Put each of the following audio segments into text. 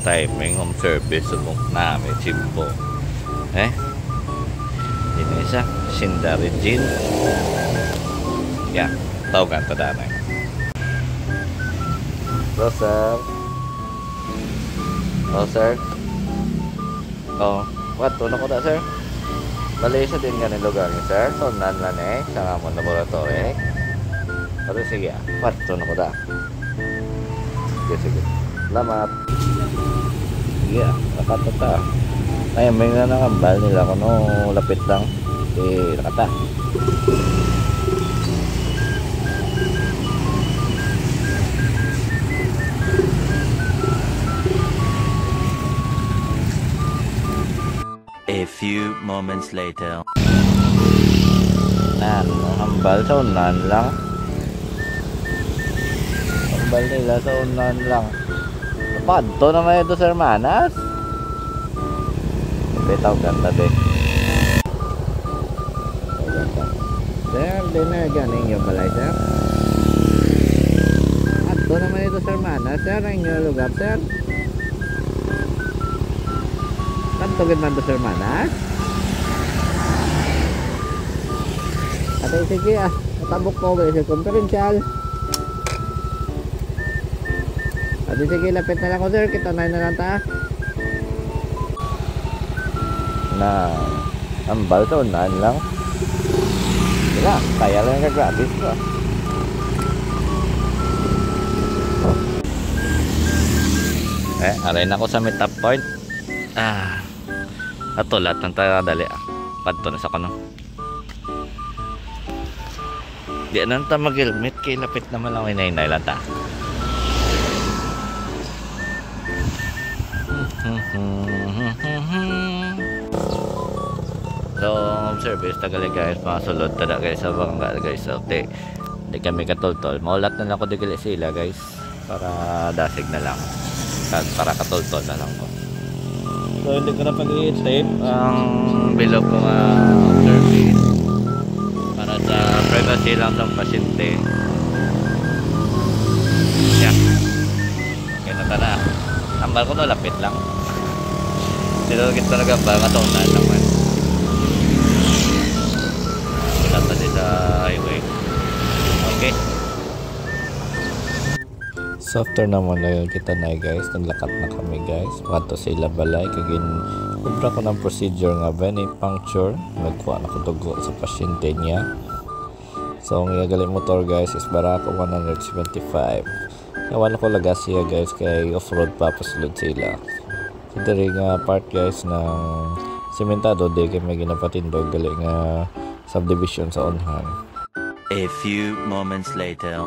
Timing home service subok namin simpo. Ini isa Sindari Jin. Ya, tahu kan tadana. Hello sir. Hello sir. Oh, what tuno ko da sir? Malaysia din ganun lugar ni sir. So nan sa amon laboratory. Pero sige, what tuno ko da? Sige. Salamat. Sige, nakatata. Ay, may nga nakambal nila kung lapit lang. Nakata. A few moments later. Nakambal sa unan lang. Nakambal nila sa unan lang. Napadto naman ito sa hermanas. Betaw ganda din. Sir, din na ganing yung balay sir. Ato naman ito sa hermanas sir. Ang inyong lugar sir. Kantogin man ito sa hermanas. At sige natabok ko sa konferensyal. At sige lapit na lang ko sir. Kita na lang ta. Na ambal sa unahan lang. Wala, kaya lang ka gratis ba? Aray na ako sa may top point. Ato lahat ng tagadali. Padto na sa kano. Di na ta mag-helmet kay lapit naman lang inay lang ta. So, home service tagali guys, mga sulod tada guys sa bangga guys. So, di kami katultol. Maulat na lang ko digali sila guys para dasig na lang. Para katultol na lang ko. So, hindi ko na pag-i-tape ang below ko home service para sa privacy lang sa pasyente. Yeah. Okay na tala. Ambal ko no, lapit lang. Dito kita nagambal matunan lang man. Kita sa highway. Okay. So after naman na kita na guys, naglakat na kami guys. Wato sa ila balay kagin kubra ko ng procedure nga venipuncture. Nagkuha na ko dugo sa pasyente niya. So ang igagali motor guys is Barako 175. Nawan ko laga siya guys kay off-road pa pasulod sila. So diri nga part guys ng sementado di kay may ginapatindog gali nga subdivision sa onhan. A few moments later.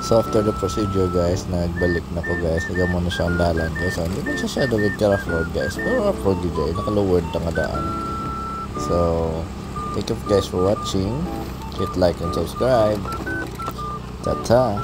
So after the procedure guys, nagbalik na ko guys. Nagamo na siya ang dalan guys. So hindi man siya shadow with car road guys. Pero road dito naka-lowered ang daan. So thank you guys for watching. Hit like and subscribe. Ta-ta.